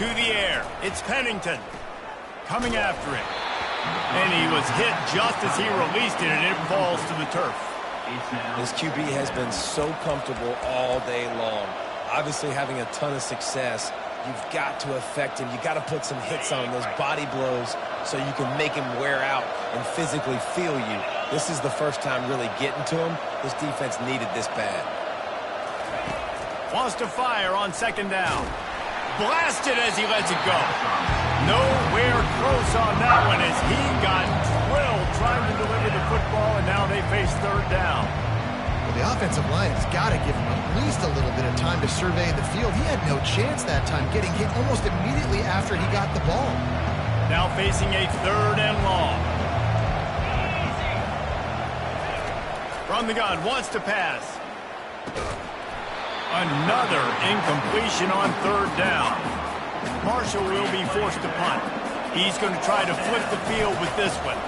To the air. It's Pennington coming after it. And he was hit just as he released it, and it falls to the turf. This QB has been so comfortable all day long. Obviously having a ton of success. You've got to affect him. You've got to put some hits on him, those body blows, so you can make him wear out and physically feel you. This is the first time really getting to him. This defense needed this bad. Wants to fire on second down. Blasted as he lets it go. Nowhere close on that one as he got drilled trying to deliver the football, and now they face third down. Well, the offensive line has got to give him at least a little bit of time to survey the field. He had no chance that time, getting hit almost immediately after he got the ball. Now facing a third and long. From the gun, wants to pass. Another incompletion on third down. Marshall will be forced to punt. He's going to try to flip the field with this one.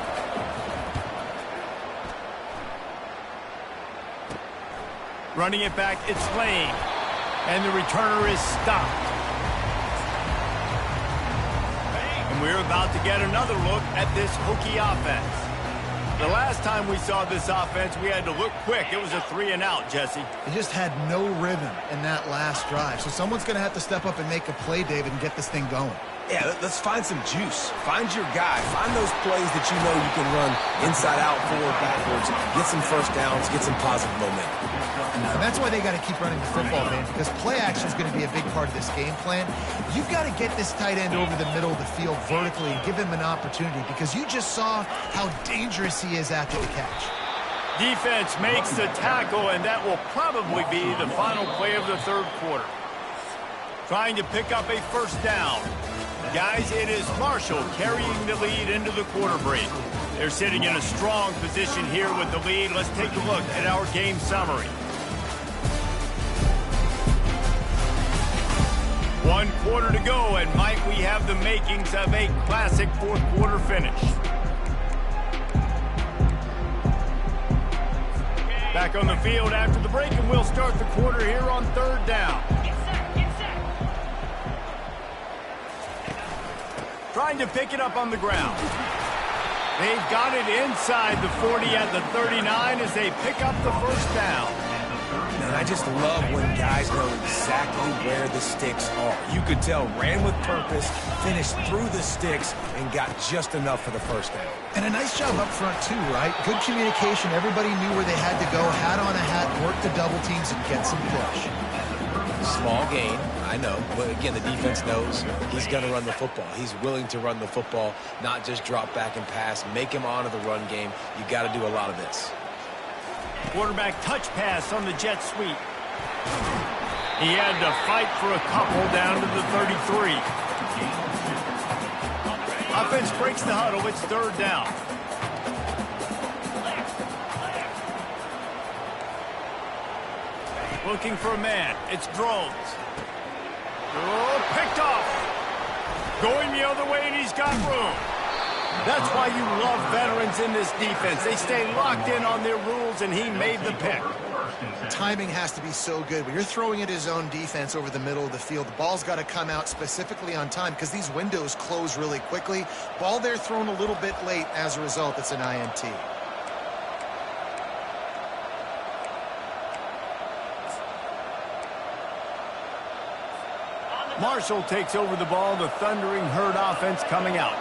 Running it back, it's Lane. And the returner is stopped. And we're about to get another look at this Hokie offense. The last time we saw this offense, we had to look quick. It was a 3-and-out, Jesse. He just had no rhythm in that last drive. So someone's going to have to step up and make a play, David, and get this thing going. Yeah, let's find some juice. Find your guy. Find those plays that you know you can run inside out, forward, backwards. Get some first downs. Get some positive momentum. And that's why they got to keep running the football, man, because play action is going to be a big part of this game plan. You've got to get this tight end over the middle of the field vertically and give him an opportunity, because you just saw how dangerous he is after the catch. Defense makes the tackle, and that will probably be the final play of the third quarter. Trying to pick up a first down. Guys, it is Marshall carrying the lead into the quarter break. They're sitting in a strong position here with the lead. Let's take a look at our game summary. 1 quarter to go, and might we have the makings of a classic fourth quarter finish. Back on the field after the break, and we'll start the quarter here on third down. Trying to pick it up on the ground. They've got it inside the 40 at the 39 as they pick up the first down. And I just love when guys know exactly where the sticks are. You could tell, ran with purpose, finished through the sticks, and got just enough for the first down. And a nice job up front, too, right? Good communication. Everybody knew where they had to go, hat on a hat, work the double teams, and get some push. Small gain, I know, but again, the defense knows he's going to run the football. He's willing to run the football, not just drop back and pass, make him honor the run game. You got to do a lot of this. Quarterback touch pass on the jet sweep. He had to fight for a couple down to the 33. Offense breaks the huddle. It's third down. Looking for a man. It's Drones. Oh, picked off. Going the other way, and he's got room. That's why you love veterans in this defense. They stay locked in on their rules, and he made the pick. Timing has to be so good. When you're throwing at his own defense over the middle of the field, the ball's got to come out specifically on time because these windows close really quickly. Ball there thrown a little bit late. As a result, it's an INT. Marshall takes over the ball. The Thundering Herd offense coming out.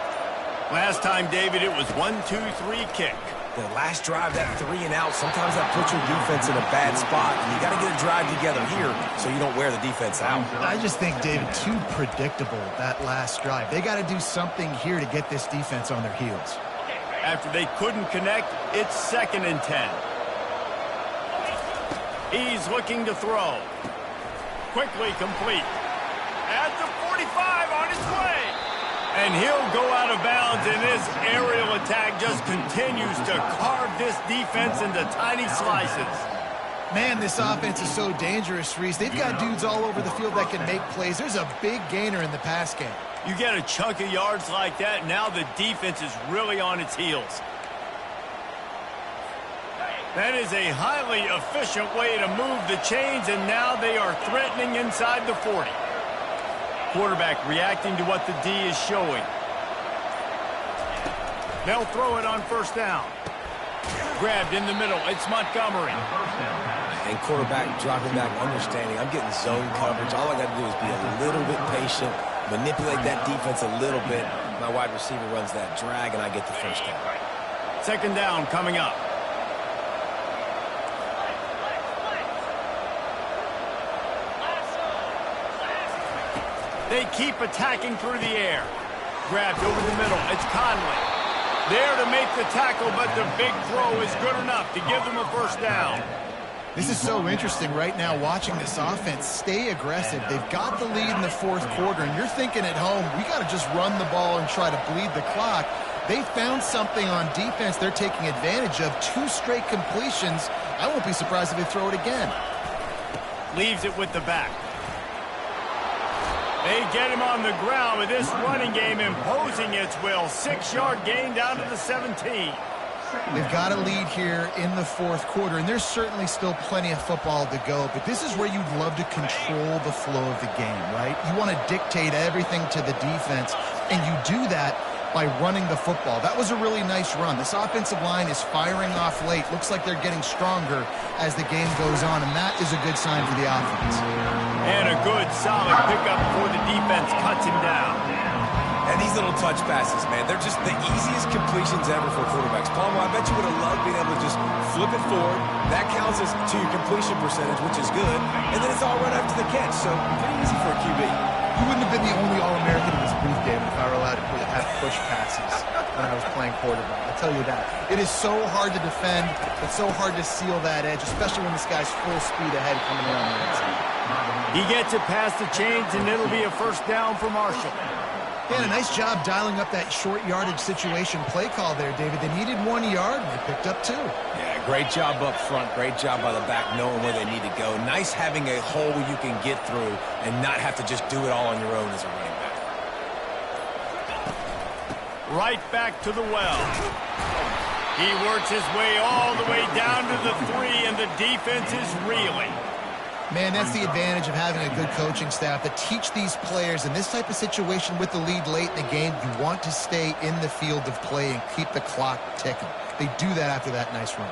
Last time, David, it was 1-2-3 kick. The last drive, that 3-and-out, sometimes that puts your defense in a bad spot, and you got to get a drive together here so you don't wear the defense out. I just think, David, too predictable, that last drive. They got to do something here to get this defense on their heels. After they couldn't connect, it's 2nd and 10. He's looking to throw. Quickly complete. At the 45, on his way. And he'll go out of bounds, and this aerial attack just continues to carve this defense into tiny slices. Man, this offense is so dangerous, Reese. They've got dudes all over the field that can make plays. There's a big gainer in the pass game. You get a chunk of yards like that, now the defense is really on its heels. That is a highly efficient way to move the chains, and now they are threatening inside the 40. quarterback reacting to what the D is showing. They'll throw it on first down. Grabbed in the middle. It's Montgomery. And quarterback dropping back, understanding I'm getting zone coverage. All I got to do is be a little bit patient, manipulate that defense a little bit. My wide receiver runs that drag, and I get the first down. Second down coming up. They keep attacking through the air. Grabbed over the middle. It's Conley. There to make the tackle, but the big throw is good enough to give them a first down. This is so interesting right now watching this offense stay aggressive. They've got the lead in the fourth quarter, and you're thinking at home, we got to just run the ball and try to bleed the clock. They found something on defense they're taking advantage of. 2 straight completions. I won't be surprised if they throw it again. Leaves it with the back. They get him on the ground with this running game imposing its will. 6-yard gain down to the 17. They've got a lead here in the fourth quarter, and there's certainly still plenty of football to go, but this is where you'd love to control the flow of the game, right? You want to dictate everything to the defense, and you do that by running the football. That was a really nice run. This offensive line is firing off late. Looks like they're getting stronger as the game goes on, and that is a good sign for the offense. And a good, solid pickup before the defense cuts him down. And these little touch passes, man, they're just the easiest completions ever for quarterbacks. Palmer, I bet you would have loved being able to just flip it forward. That counts as to your completion percentage, which is good. And then it's all right after the catch, so pretty easy for a QB. You wouldn't have been the only All-American in this booth, David, if I were allowed to have push passes when I was playing quarterback. I'll tell you that. It is so hard to defend. It's so hard to seal that edge, especially when this guy's full speed ahead coming around the inside. He gets it past the chains, and it'll be a first down for Marshall. Yeah, a nice job dialing up that short yardage situation play call there, David. They needed 1 yard, and they picked up 2. Yeah, great job up front. Great job by the back knowing where they need to go. Nice having a hole you can get through and not have to just do it all on your own as a running back. Right back to the well. He works his way all the way down to the 3, and the defense is reeling. Man, that's the advantage of having a good coaching staff to teach these players in this type of situation with the lead late in the game. You want to stay in the field of play and keep the clock ticking. They do that after that nice run.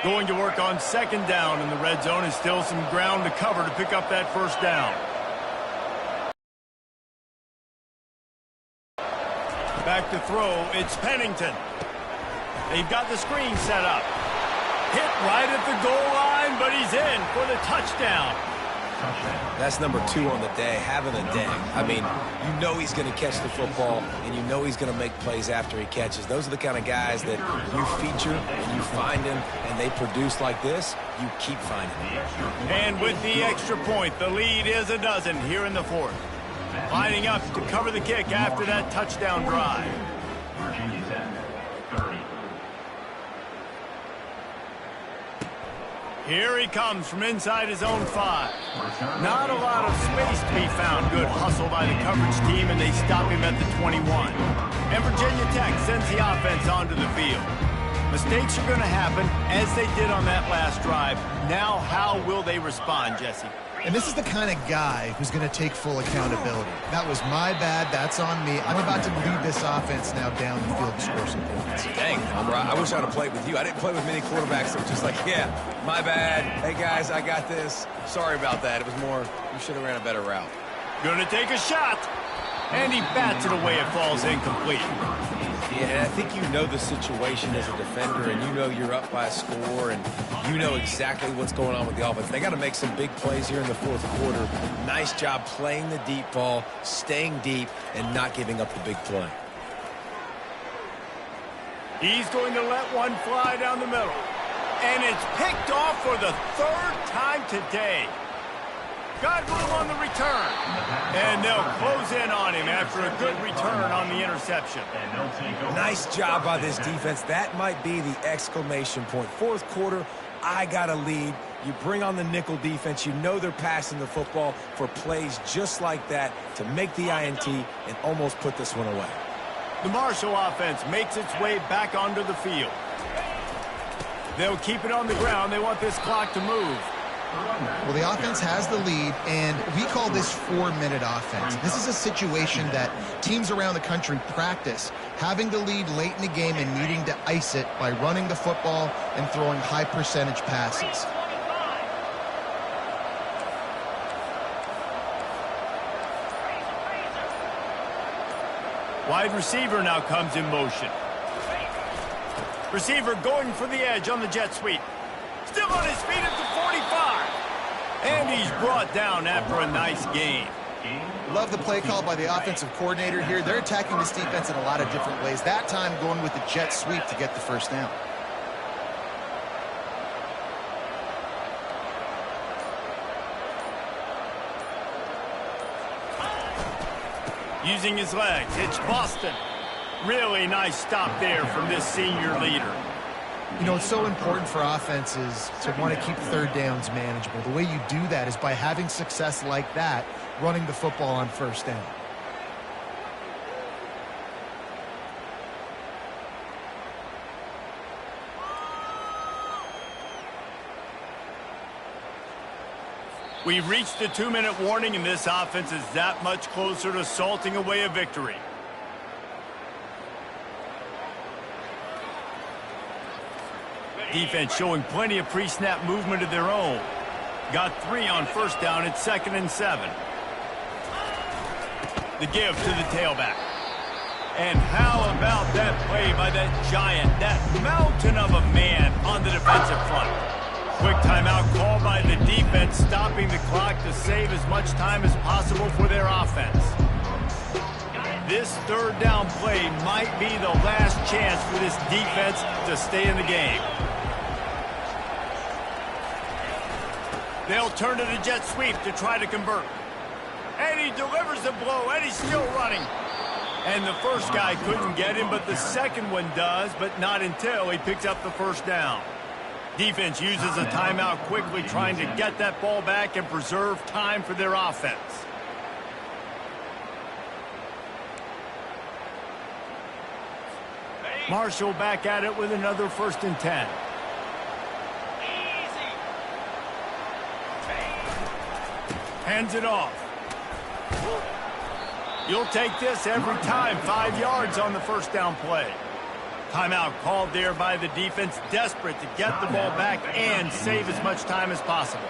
Going to work on second down in the red zone, and still some ground to cover to pick up that first down. Back to throw, it's Pennington. They've got the screen set up. Hit right at the goal line, but he's in for the touchdown. That's number 2 on the day, having a day. I mean, you know he's going to catch the football, and you know he's going to make plays after he catches. Those are the kind of guys that you feature, and you find him, and they produce like this, you keep finding them. And with the extra point, the lead is a dozen here in the fourth. Lining up to cover the kick after that touchdown drive. Here he comes from inside his own 5. Not a lot of space to be found. Good hustle by the coverage team, and they stop him at the 21. And Virginia Tech sends the offense onto the field. Mistakes are going to happen, as they did on that last drive. Now, how will they respond, Jesse? And this is the kind of guy who's going to take full accountability. That was my bad. That's on me. I'm about to lead this offense now down the field to score some points. Dang, I wish I would have played with you. I didn't play with many quarterbacks that were just like, yeah, my bad. Hey, guys, I got this. Sorry about that. It was more, you should have ran a better route. Going to take a shot. And he bats it away. It falls incomplete. Yeah, and I think you know the situation as a defender, and you know you're up by a score, and you know exactly what's going on with the offense. They got to make some big plays here in the fourth quarter. Nice job playing the deep ball, staying deep, and not giving up the big play. He's going to let one fly down the middle. And it's picked off for the 3rd time today. Got room on the return. And they'll close in on him after a good return on the interception. Nice job by this defense. That might be the exclamation point. Fourth quarter, I got a lead. You bring on the nickel defense. You know they're passing the football for plays just like that to make the INT and almost put this one away. The Marshall offense makes its way back onto the field. They'll keep it on the ground. They want this clock to move. Well, the offense has the lead, and we call this 4-minute offense. This is a situation that teams around the country practice, having the lead late in the game and needing to ice it by running the football and throwing high-percentage passes. Wide receiver now comes in motion. Receiver going for the edge on the jet sweep. Still on his feet at the 45. And he's brought down after a nice gain. Love the play call by the offensive coordinator here. They're attacking this defense in a lot of different ways. That time going with the jet sweep to get the first down. Using his legs, it's Boston. Really nice stop there from this senior leader. You know, it's so important for offenses to want to keep third downs manageable. The way you do that is by having success like that, running the football on first down. We've reached the 2-minute warning, and this offense is that much closer to salting away a victory. Defense showing plenty of pre-snap movement of their own. Got 3 on first down at 2nd and 7. The give to the tailback. And how about that play by that giant, that mountain of a man on the defensive front? Quick timeout call by the defense, stopping the clock to save as much time as possible for their offense. This third down play might be the last chance for this defense to stay in the game. They'll turn to the jet sweep to try to convert. And he delivers the blow, and he's still running. And the first guy couldn't get him, but the second one does, but not until he picks up the first down. Defense uses a timeout quickly, trying to get that ball back and preserve time for their offense. Marshall back at it with another 1st and 10. Hands it off. You'll take this every time. 5 yards on the first down play. Timeout called there by the defense, desperate to get the ball back and save as much time as possible.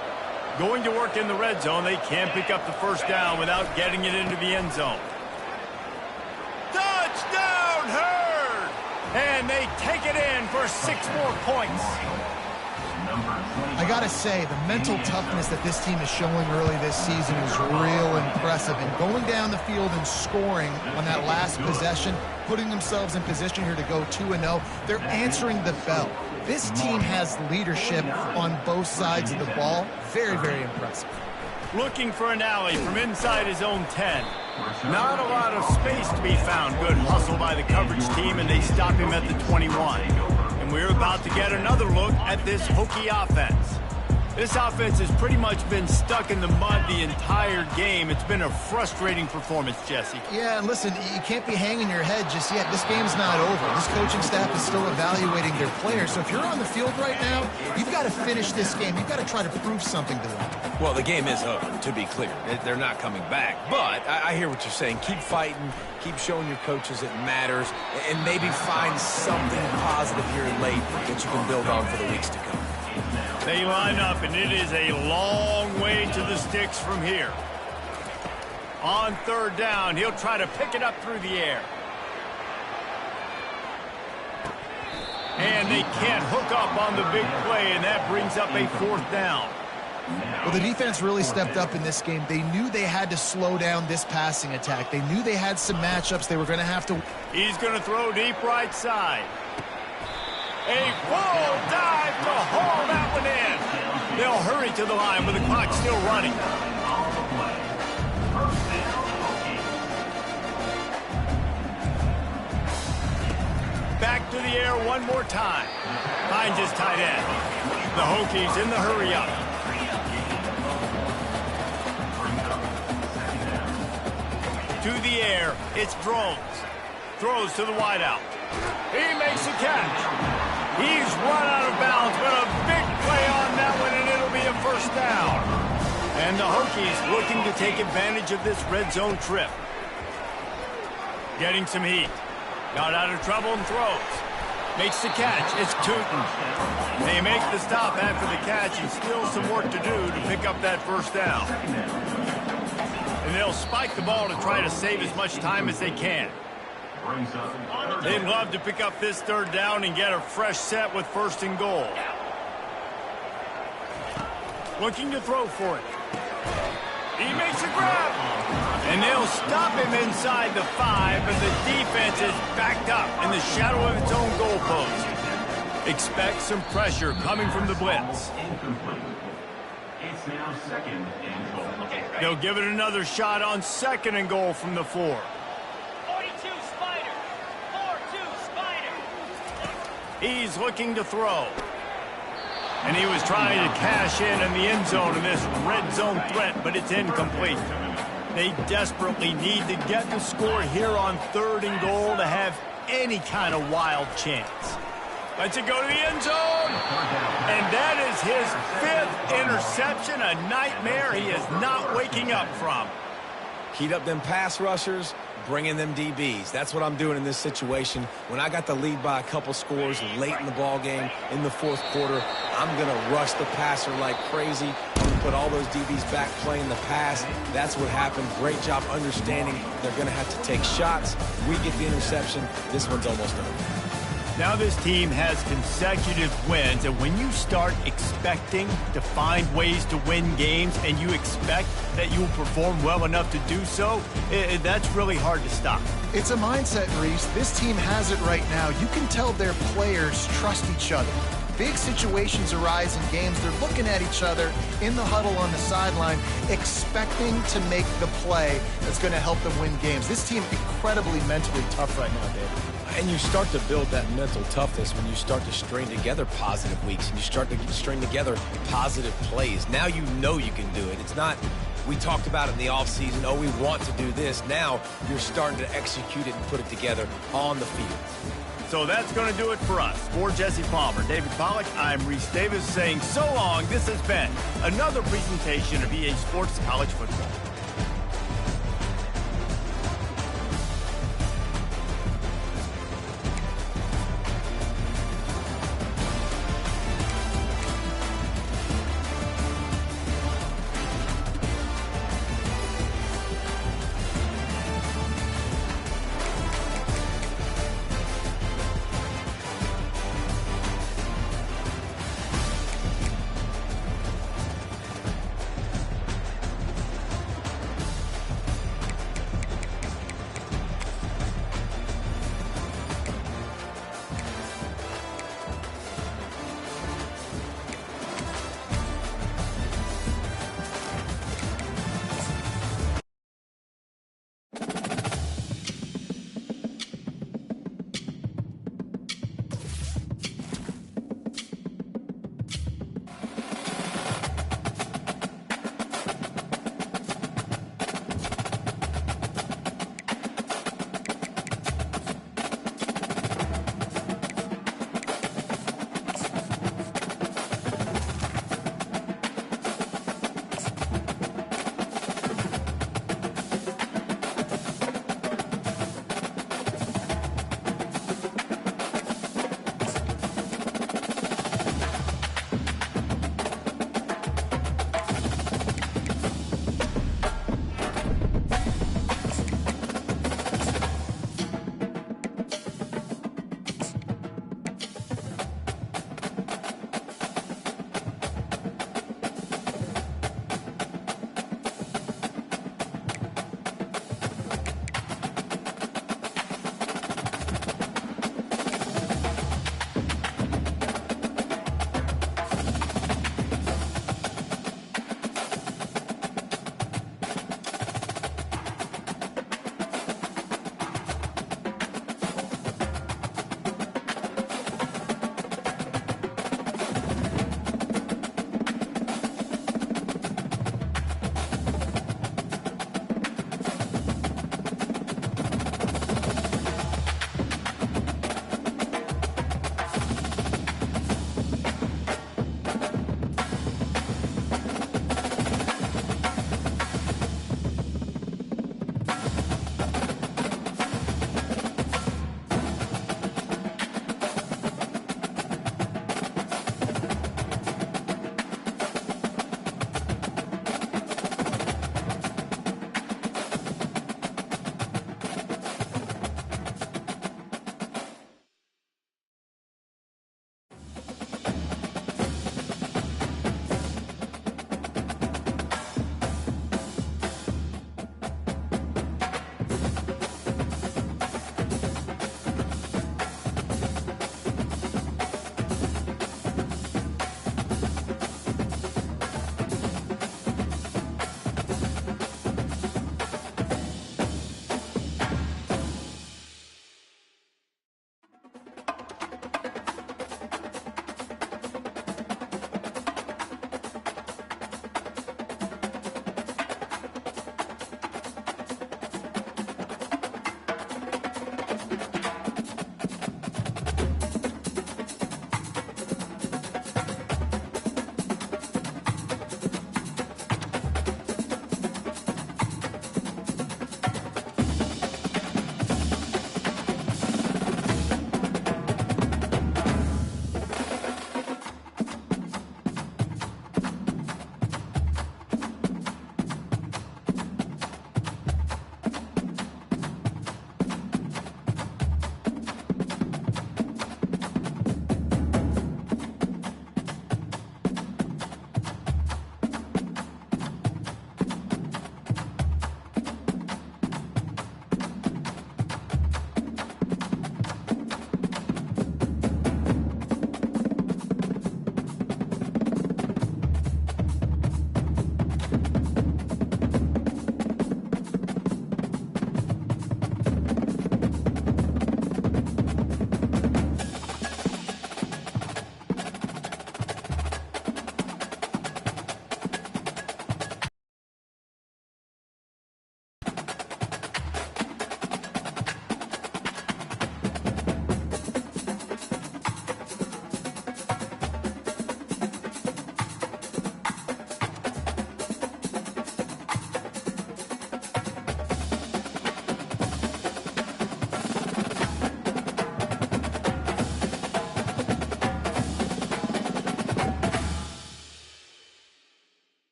Going to work in the red zone, they can't pick up the first down without getting it into the end zone. Touchdown, Herd! And they take it in for 6 more points. I got to say, the mental toughness that this team is showing early this season is real impressive. And going down the field and scoring on that last possession, putting themselves in position here to go 2-0, they're answering the bell. This team has leadership on both sides of the ball. Very, very impressive. Looking for an alley from inside his own 10. Not a lot of space to be found. Good hustle by the coverage team, and they stop him at the 21. And we're about to get another look at this Hokie offense. This offense has pretty much been stuck in the mud the entire game. It's been a frustrating performance, Jesse. Yeah, and listen, you can't be hanging your head just yet. This game's not over. This coaching staff is still evaluating their players. So if you're on the field right now, you've got to finish this game. You've got to try to prove something to them. Well, the game is over, to be clear. They're not coming back. But I hear what you're saying. Keep fighting. Keep showing your coaches it matters. And maybe find something positive here late that you can build on for the weeks to come. They line up, and it is a long way to the sticks from here. On 3rd down, he'll try to pick it up through the air. And they can't hook up on the big play, and that brings up a 4th down. Well, the defense really stepped up in this game. They knew they had to slow down this passing attack. They knew they had some matchups they were going to have to. He's going to throw deep right side. A full dive to haul that one in. They'll hurry to the line with the clock still running. Back to the air one more time. Finds his tight end. The Hokies in the hurry up. To the air, it's Drones. throws to the wideout. He makes a catch. He's run out of bounds, but a big play on that one, and it'll be a first down. And the Hokies looking to take advantage of this red zone trip. Getting some heat. Got out of trouble and throws. Makes the catch. It's Tootin. They make the stop after the catch and still some work to do to pick up that first down. And they'll spike the ball to try to save as much time as they can. They'd love to pick up this third down and get a fresh set with first and goal. Looking to throw for it. He makes a grab. And they'll stop him inside the 5, but the defense is backed up in the shadow of its own goalpost. Expect some pressure coming from the blitz. It's now second and goal. They'll give it another shot on second and goal from the 4. 42 Spider. 4-2 Spider. He's looking to throw. And he was trying to cash in the end zone in this red zone threat, but it's incomplete. They desperately need to get the score here on third and goal to have any kind of wild chance. Lets it go to the end zone. And that is his 5th interception, a nightmare he is not waking up from. Heat up them pass rushers, bring in them DBs. That's what I'm doing in this situation. When I got the lead by a couple scores late in the ball game in the 4th quarter, I'm going to rush the passer like crazy. I'm going to put all those DBs back playing the pass. That's what happened. Great job understanding they're going to have to take shots. We get the interception. This one's almost over. Now this team has consecutive wins, and when you start expecting to find ways to win games and you expect that you will perform well enough to do so, that's really hard to stop. It's a mindset, Reese. This team has it right now. You can tell their players trust each other. Big situations arise in games. They're looking at each other in the huddle on the sideline, expecting to make the play that's going to help them win games. This team incredibly mentally tough right now, David. And you start to build that mental toughness when you start to string together positive weeks and you start to string together positive plays. Now you know you can do it. It's not, we talked about it in the offseason, oh, we want to do this. Now you're starting to execute it and put it together on the field. So that's going to do it for us. For Jesse Palmer, David Pollack, I'm Reese Davis saying so long. This has been another presentation of EA Sports College Football.